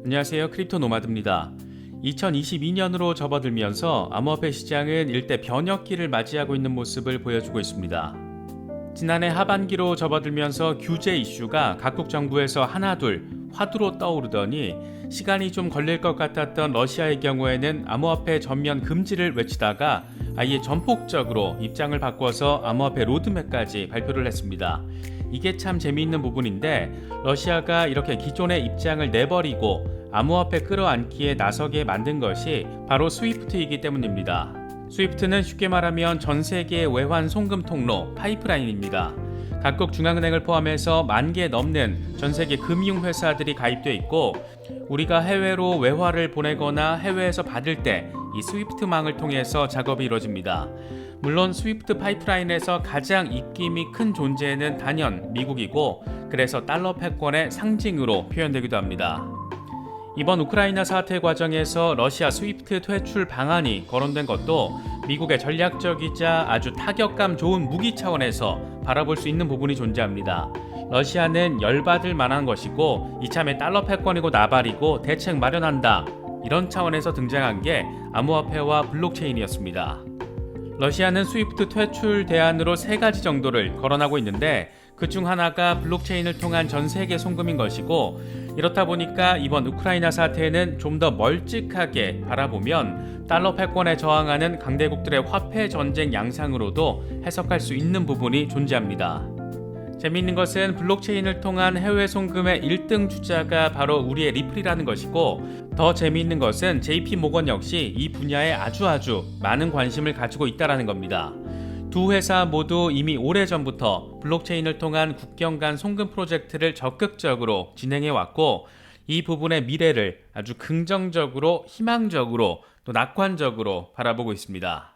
안녕하세요. 크립토 노마드입니다. 2022년으로 접어들면서 암호화폐 시장은 일대 변혁기를 맞이하고 있는 모습을 보여주고 있습니다. 지난해 하반기로 접어들면서 규제 이슈가 각국 정부에서 하나둘 화두로 떠오르더니 시간이 좀 걸릴 것 같았던 러시아의 경우에는 암호화폐 전면 금지를 외치다가 아예 전폭적으로 입장을 바꿔서 암호화폐 로드맵까지 발표를 했습니다. 이게 참 재미있는 부분인데 러시아가 이렇게 기존의 입장을 내버리고 암호화폐 끌어안기에 나서게 만든 것이 바로 스위프트이기 때문입니다. 스위프트는 쉽게 말하면 전 세계의 외환 송금 통로 파이프라인입니다. 각국 중앙은행을 포함해서 10,000개 넘는 전 세계 금융회사들이 가입돼 있고 우리가 해외로 외화를 보내거나 해외에서 받을 때 이 스위프트망을 통해서 작업이 이루어집니다. 물론 스위프트 파이프라인에서 가장 입김이 큰 존재는 단연 미국이고 그래서 달러 패권의 상징으로 표현되기도 합니다. 이번 우크라이나 사태 과정에서 러시아 스위프트 퇴출 방안이 거론된 것도 미국의 전략적이자 아주 타격감 좋은 무기 차원에서 바라볼 수 있는 부분이 존재합니다. 러시아는 열받을 만한 것이고 이참에 달러 패권이고 나발이고 대책 마련한다. 이런 차원에서 등장한 게 암호화폐와 블록체인이었습니다. 러시아는 스위프트 퇴출 대안으로 3가지 정도를 거론하고 있는데 그중 하나가 블록체인을 통한 전 세계 송금인 것이고 이렇다 보니까 이번 우크라이나 사태는 좀 더 멀찍하게 바라보면 달러 패권에 저항하는 강대국들의 화폐 전쟁 양상으로도 해석할 수 있는 부분이 존재합니다. 재미있는 것은 블록체인을 통한 해외 송금의 1등 주자가 바로 우리의 리플이라는 것이고 더 재미있는 것은 JP 모건 역시 이 분야에 아주 많은 관심을 가지고 있다는 겁니다. 두 회사 모두 이미 오래전부터 블록체인을 통한 국경 간 송금 프로젝트를 적극적으로 진행해 왔고 이 부분의 미래를 아주 긍정적으로 희망적으로 또 낙관적으로 바라보고 있습니다.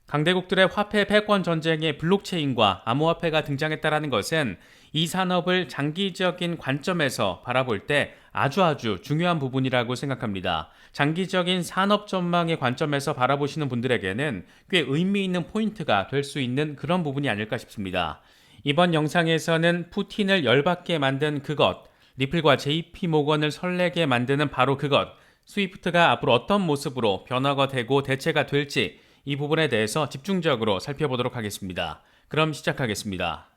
강대국들의 화폐 패권 전쟁에 블록체인과 암호화폐가 등장했다는 것은 이 산업을 장기적인 관점에서 바라볼 때 아주 중요한 부분이라고 생각합니다. 장기적인 산업 전망의 관점에서 바라보시는 분들에게는 꽤 의미 있는 포인트가 될 수 있는 그런 부분이 아닐까 싶습니다. 이번 영상에서는 푸틴을 열받게 만든 그것, 리플과 JP 모건을 설레게 만드는 바로 그것, 스위프트가 앞으로 어떤 모습으로 변화가 되고 대체가 될지 이 부분에 대해서 집중적으로 살펴보도록 하겠습니다. 그럼 시작하겠습니다.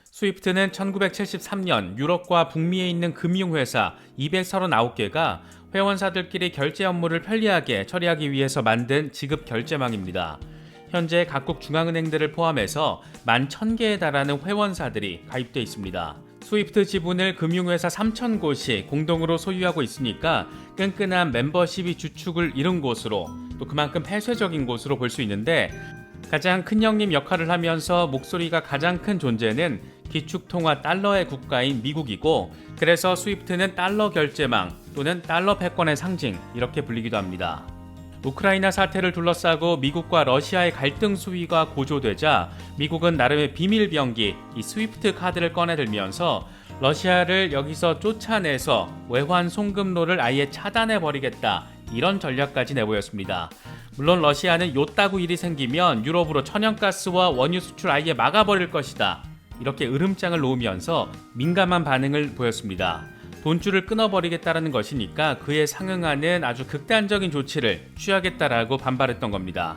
스위프트는 1973년 유럽과 북미에 있는 금융회사 239개가 회원사들끼리 결제 업무를 편리하게 처리하기 위해서 만든 지급 결제망입니다. 현재 각국 중앙은행들을 포함해서 11,000개에 달하는 회원사들이 가입돼 있습니다. 스위프트 지분을 금융회사 3,000곳이 공동으로 소유하고 있으니까 끈끈한 멤버십이 주축을 이룬 곳으로 또 그만큼 폐쇄적인 곳으로 볼 수 있는데 가장 큰 형님 역할을 하면서 목소리가 가장 큰 존재는 기축통화 달러의 국가인 미국이고 그래서 스위프트는 달러 결제망 또는 달러 패권의 상징 이렇게 불리기도 합니다. 우크라이나 사태를 둘러싸고 미국과 러시아의 갈등 수위가 고조되자 미국은 나름의 비밀병기 이 스위프트 카드를 꺼내들면서 러시아를 여기서 쫓아내서 외환 송금로를 아예 차단해버리겠다 이런 전략까지 내보였습니다. 물론 러시아는 요따구 일이 생기면 유럽으로 천연가스와 원유 수출 아예 막아버릴 것이다 이렇게 으름장을 놓으면서 민감한 반응을 보였습니다. 돈줄을 끊어버리겠다는 것이니까 그에 상응하는 아주 극단적인 조치를 취하겠다라고 반발했던 겁니다.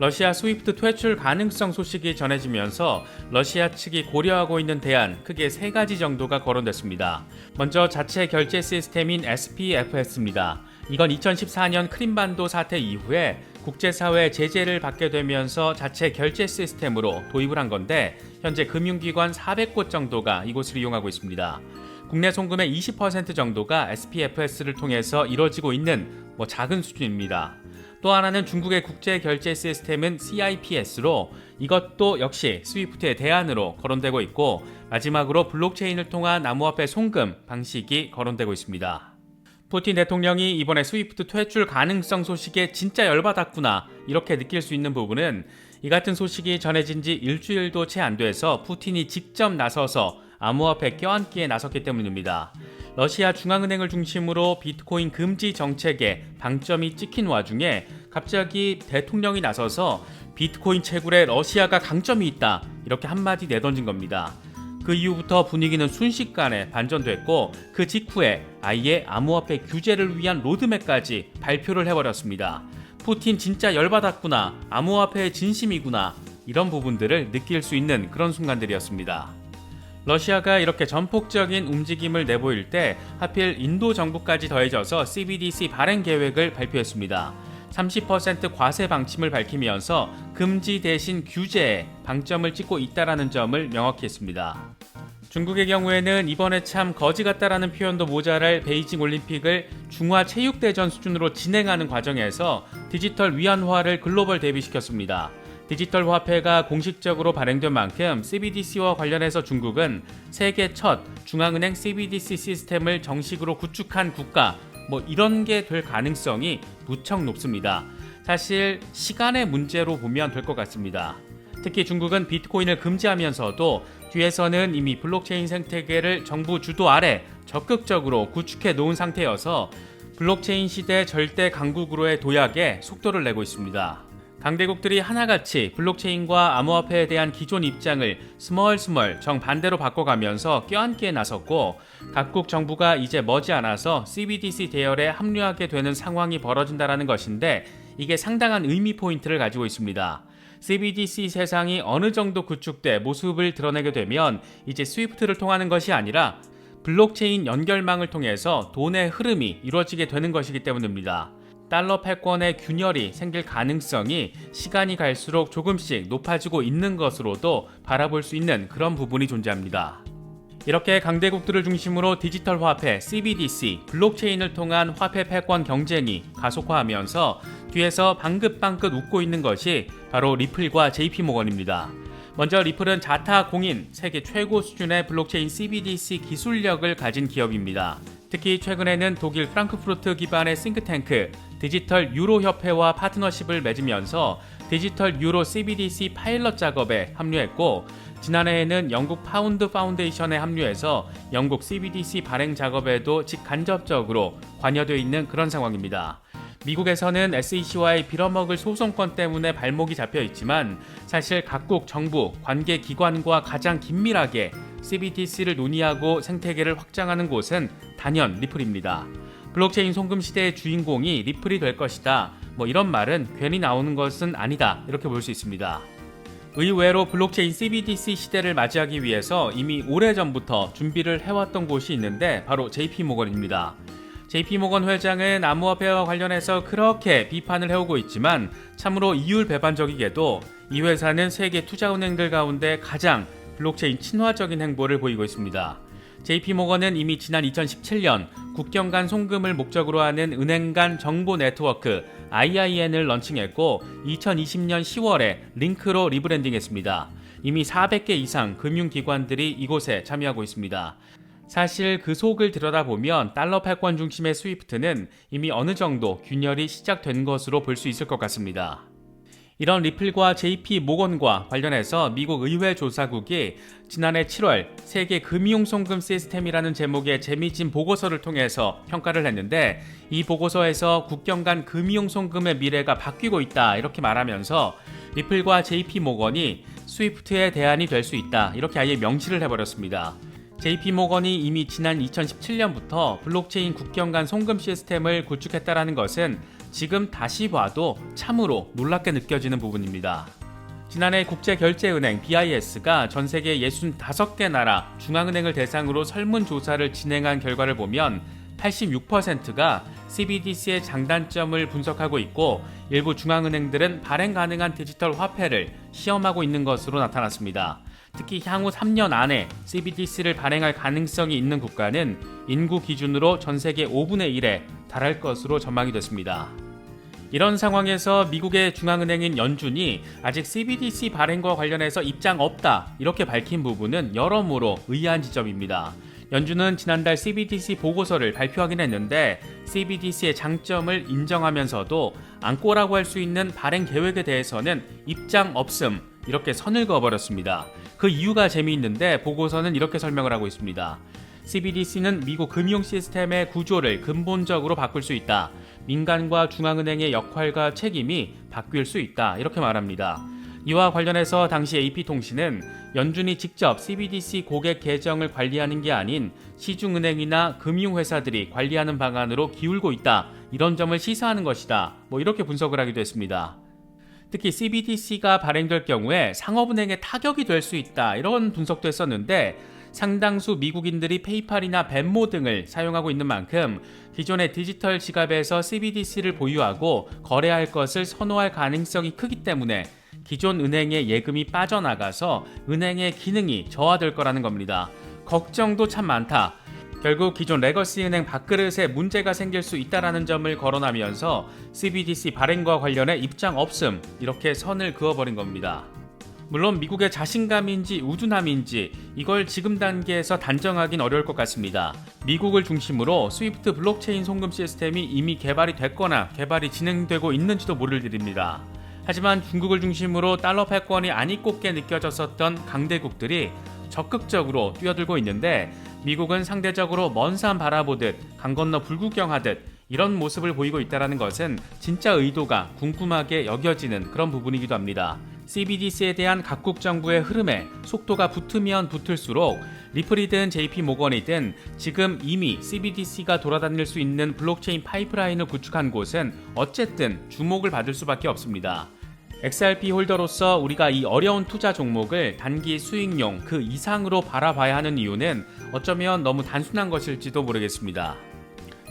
러시아 스위프트 퇴출 가능성 소식이 전해지면서 러시아 측이 고려하고 있는 대안 크게 3가지 정도가 거론됐습니다. 먼저 자체 결제 시스템인 SPFS입니다. 이건 2014년 크림반도 사태 이후에 국제사회 제재를 받게 되면서 자체 결제 시스템으로 도입을 한 건데 현재 금융기관 400곳 정도가 이곳을 이용하고 있습니다. 국내 송금의 20% 정도가 SPFS를 통해서 이뤄지고 있는 작은 수준입니다. 또 하나는 중국의 국제 결제 시스템은 CIPS로 이것도 역시 스위프트의 대안으로 거론되고 있고 마지막으로 블록체인을 통한 암호화폐 송금 방식이 거론되고 있습니다. 푸틴 대통령이 이번에 스위프트 퇴출 가능성 소식에 진짜 열받았구나 이렇게 느낄 수 있는 부분은 이 같은 소식이 전해진 지 일주일도 채 안 돼서 푸틴이 직접 나서서 암호화폐 껴안기에 나섰기 때문입니다. 러시아 중앙은행을 중심으로 비트코인 금지 정책에 방점이 찍힌 와중에 갑자기 대통령이 나서서 비트코인 채굴에 러시아가 강점이 있다 이렇게 한마디 내던진 겁니다. 그 이후부터 분위기는 순식간에 반전됐고 그 직후에 아예 암호화폐 규제를 위한 로드맵까지 발표를 해버렸습니다. 푸틴 진짜 열받았구나, 암호화폐의 진심이구나, 이런 부분들을 느낄 수 있는 그런 순간들이었습니다. 러시아가 이렇게 전폭적인 움직임을 내보일 때 하필 인도 정부까지 더해져서 CBDC 발행 계획을 발표했습니다. 30% 과세 방침을 밝히면서 금지 대신 규제에 방점을 찍고 있다는 점을 명확히 했습니다. 중국의 경우에는 이번에 참 거지 같다라는 표현도 모자랄 베이징 올림픽을 중화체육대전 수준으로 진행하는 과정에서 디지털 위안화를 글로벌 대비시켰습니다. 디지털 화폐가 공식적으로 발행된 만큼 CBDC와 관련해서 중국은 세계 첫 중앙은행 CBDC 시스템을 정식으로 구축한 국가, 이런 게 될 가능성이 무척 높습니다. 사실 시간의 문제로 보면 될 것 같습니다. 특히 중국은 비트코인을 금지하면서도 뒤에서는 이미 블록체인 생태계를 정부 주도 아래 적극적으로 구축해 놓은 상태여서 블록체인 시대 절대 강국으로의 도약에 속도를 내고 있습니다. 강대국들이 하나같이 블록체인과 암호화폐에 대한 기존 입장을 스멀스멀 정반대로 바꿔가면서 껴안기에 나섰고 각국 정부가 이제 머지않아서 CBDC 대열에 합류하게 되는 상황이 벌어진다는 것인데 이게 상당한 의미 포인트를 가지고 있습니다. CBDC 세상이 어느 정도 구축돼 모습을 드러내게 되면 이제 스위프트를 통하는 것이 아니라 블록체인 연결망을 통해서 돈의 흐름이 이루어지게 되는 것이기 때문입니다. 달러 패권의 균열이 생길 가능성이 시간이 갈수록 조금씩 높아지고 있는 것으로도 바라볼 수 있는 그런 부분이 존재합니다. 이렇게 강대국들을 중심으로 디지털 화폐, CBDC, 블록체인을 통한 화폐 패권 경쟁이 가속화하면서 뒤에서 방긋방긋 웃고 있는 것이 바로 리플과 JP모건입니다. 먼저 리플은 자타 공인 세계 최고 수준의 블록체인 CBDC 기술력을 가진 기업입니다. 특히 최근에는 독일 프랑크푸르트 기반의 싱크탱크 디지털 유로 협회와 파트너십을 맺으면서 디지털 유로 CBDC 파일럿 작업에 합류했고 지난해에는 영국 파운드 파운데이션에 합류해서 영국 CBDC 발행 작업에도 직간접적으로 관여되어 있는 그런 상황입니다. 미국에서는 SEC와의 빌어먹을 소송권 때문에 발목이 잡혀 있지만 사실 각국 정부, 관계기관과 가장 긴밀하게 CBDC를 논의하고 생태계를 확장하는 곳은 단연 리플입니다. 블록체인 송금 시대의 주인공이 리플이 될 것이다. 이런 말은 괜히 나오는 것은 아니다. 이렇게 볼 수 있습니다. 의외로 블록체인 CBDC 시대를 맞이하기 위해서 이미 오래전부터 준비를 해왔던 곳이 있는데 바로 JP모건입니다. JP모건 회장은 암호화폐와 관련해서 그렇게 비판을 해오고 있지만 참으로 이율배반적이게도 이 회사는 세계 투자은행들 가운데 가장 블록체인 친화적인 행보를 보이고 있습니다. JP모건은 이미 지난 2017년 국경 간 송금을 목적으로 하는 은행 간 정보 네트워크 IIN을 런칭했고 2020년 10월에 링크로 리브랜딩했습니다. 이미 400개 이상 금융기관들이 이곳에 참여하고 있습니다. 사실 그 속을 들여다보면 달러 패권 중심의 스위프트는 이미 어느 정도 균열이 시작된 것으로 볼 수 있을 것 같습니다. 이런 리플과 JP모건과 관련해서 미국 의회 조사국이 지난해 7월 세계 금융송금 시스템이라는 제목의 재미진 보고서를 통해서 평가를 했는데 이 보고서에서 국경 간 금융송금의 미래가 바뀌고 있다 이렇게 말하면서 리플과 JP모건이 스위프트의 대안이 될 수 있다 이렇게 아예 명시를 해버렸습니다. JP모건이 이미 지난 2017년부터 블록체인 국경 간 송금 시스템을 구축했다는 것은 지금 다시 봐도 참으로 놀랍게 느껴지는 부분입니다. 지난해 국제결제은행 BIS가 전 세계 65개 나라 중앙은행을 대상으로 설문조사를 진행한 결과를 보면 86%가 CBDC의 장단점을 분석하고 있고 일부 중앙은행들은 발행 가능한 디지털 화폐를 시험하고 있는 것으로 나타났습니다. 특히 향후 3년 안에 CBDC를 발행할 가능성이 있는 국가는 인구 기준으로 전 세계 5분의 1에 달할 것으로 전망이 됐습니다. 이런 상황에서 미국의 중앙은행인 연준이 아직 CBDC 발행과 관련해서 입장 없다 이렇게 밝힌 부분은 여러모로 의아한 지점입니다. 연준은 지난달 CBDC 보고서를 발표하긴 했는데 CBDC의 장점을 인정하면서도 안고라고 할 수 있는 발행 계획에 대해서는 입장 없음 이렇게 선을 그어버렸습니다. 그 이유가 재미있는데 보고서는 이렇게 설명을 하고 있습니다. CBDC는 미국 금융 시스템의 구조를 근본적으로 바꿀 수 있다. 민간과 중앙은행의 역할과 책임이 바뀔 수 있다. 이렇게 말합니다. 이와 관련해서 당시 AP통신은 연준이 직접 CBDC 고객 계정을 관리하는 게 아닌 시중은행이나 금융회사들이 관리하는 방안으로 기울고 있다. 이런 점을 시사하는 것이다. 이렇게 분석을 하기도 했습니다. 특히 CBDC가 발행될 경우에 상업은행에 타격이 될 수 있다. 이런 분석도 했었는데 상당수 미국인들이 페이팔이나 벤모 등을 사용하고 있는 만큼 기존의 디지털 지갑에서 CBDC를 보유하고 거래할 것을 선호할 가능성이 크기 때문에 기존 은행의 예금이 빠져나가서 은행의 기능이 저하될 거라는 겁니다. 걱정도 참 많다. 결국 기존 레거시 은행 밥그릇에 문제가 생길 수 있다는 점을 거론하면서 CBDC 발행과 관련해 입장 없음 이렇게 선을 그어버린 겁니다. 물론 미국의 자신감인지 우둔함인지 이걸 지금 단계에서 단정하긴 어려울 것 같습니다. 미국을 중심으로 스위프트 블록체인 송금 시스템이 이미 개발이 됐거나 개발이 진행되고 있는지도 모를 일입니다. 하지만 중국을 중심으로 달러 패권이 안 입곱게 느껴졌었던 강대국들이 적극적으로 뛰어들고 있는데 미국은 상대적으로 먼 산 바라보듯 강 건너 불구경하듯 이런 모습을 보이고 있다는 것은 진짜 의도가 궁금하게 여겨지는 그런 부분이기도 합니다. CBDC에 대한 각국 정부의 흐름에 속도가 붙으면 붙을수록 리플이든 JP모건이든 지금 이미 CBDC가 돌아다닐 수 있는 블록체인 파이프라인을 구축한 곳은 어쨌든 주목을 받을 수밖에 없습니다. XRP 홀더로서 우리가 이 어려운 투자 종목을 단기 수익용 그 이상으로 바라봐야 하는 이유는 어쩌면 너무 단순한 것일지도 모르겠습니다.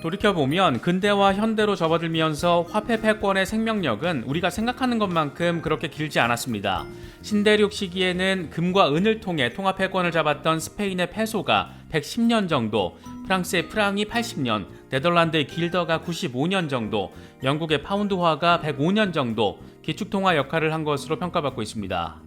돌이켜보면 근대와 현대로 접어들면서 화폐 패권의 생명력은 우리가 생각하는 것만큼 그렇게 길지 않았습니다. 신대륙 시기에는 금과 은을 통해 통화 패권을 잡았던 스페인의 페소가 110년 정도, 프랑스의 프랑이 80년, 네덜란드의 길더가 95년 정도, 영국의 파운드화가 105년 정도 기축통화 역할을 한 것으로 평가받고 있습니다.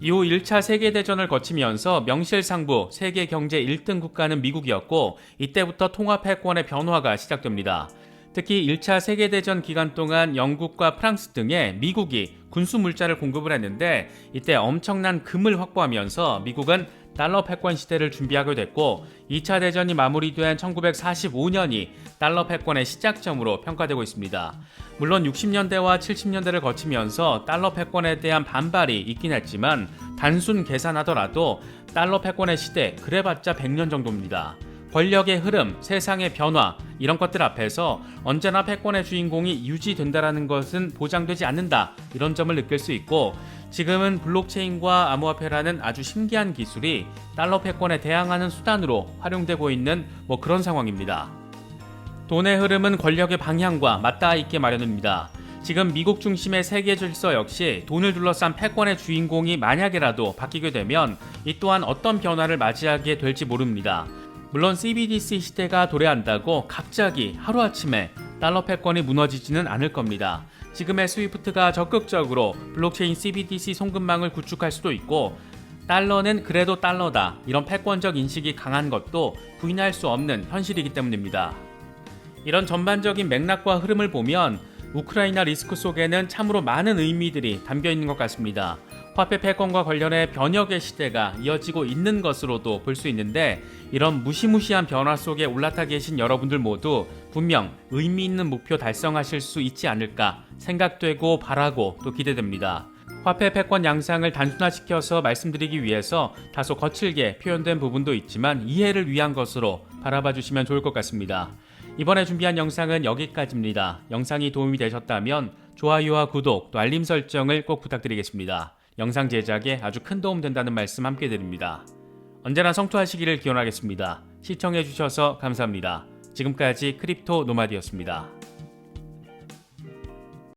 이후 1차 세계대전을 거치면서 명실상부 세계 경제 1등 국가는 미국이었고 이때부터 통화 패권의 변화가 시작됩니다. 특히 1차 세계대전 기간 동안 영국과 프랑스 등에 미국이 군수 물자를 공급을 했는데 이때 엄청난 금을 확보하면서 미국은 달러 패권 시대를 준비하게 됐고 2차 대전이 마무리된 1945년이 달러 패권의 시작점으로 평가되고 있습니다. 물론 60년대와 70년대를 거치면서 달러 패권에 대한 반발이 있긴 했지만 단순 계산하더라도 달러 패권의 시대 그래봤자 100년 정도입니다. 권력의 흐름, 세상의 변화 이런 것들 앞에서 언제나 패권의 주인공이 유지된다는 것은 보장되지 않는다 이런 점을 느낄 수 있고 지금은 블록체인과 암호화폐라는 아주 신기한 기술이 달러 패권에 대항하는 수단으로 활용되고 있는 그런 상황입니다. 돈의 흐름은 권력의 방향과 맞닿아 있게 마련입니다. 지금 미국 중심의 세계 질서 역시 돈을 둘러싼 패권의 주인공이 만약에라도 바뀌게 되면 이 또한 어떤 변화를 맞이하게 될지 모릅니다. 물론 CBDC 시대가 도래한다고 갑자기 하루아침에 달러 패권이 무너지지는 않을 겁니다. 지금의 스위프트가 적극적으로 블록체인 CBDC 송금망을 구축할 수도 있고 달러는 그래도 달러다 이런 패권적 인식이 강한 것도 부인할 수 없는 현실이기 때문입니다. 이런 전반적인 맥락과 흐름을 보면 우크라이나 리스크 속에는 참으로 많은 의미들이 담겨 있는 것 같습니다. 화폐 패권과 관련해 변혁의 시대가 이어지고 있는 것으로도 볼 수 있는데 이런 무시무시한 변화 속에 올라타 계신 여러분들 모두 분명 의미 있는 목표 달성하실 수 있지 않을까 생각되고 바라고 또 기대됩니다. 화폐 패권 양상을 단순화시켜서 말씀드리기 위해서 다소 거칠게 표현된 부분도 있지만 이해를 위한 것으로 바라봐 주시면 좋을 것 같습니다. 이번에 준비한 영상은 여기까지입니다. 영상이 도움이 되셨다면 좋아요와 구독 또 알림 설정을 꼭 부탁드리겠습니다. 영상 제작에 아주 큰 도움 된다는 말씀 함께 드립니다. 언제나 성투하시기를 기원하겠습니다. 시청해주셔서 감사합니다. 지금까지 크립토 노마디였습니다.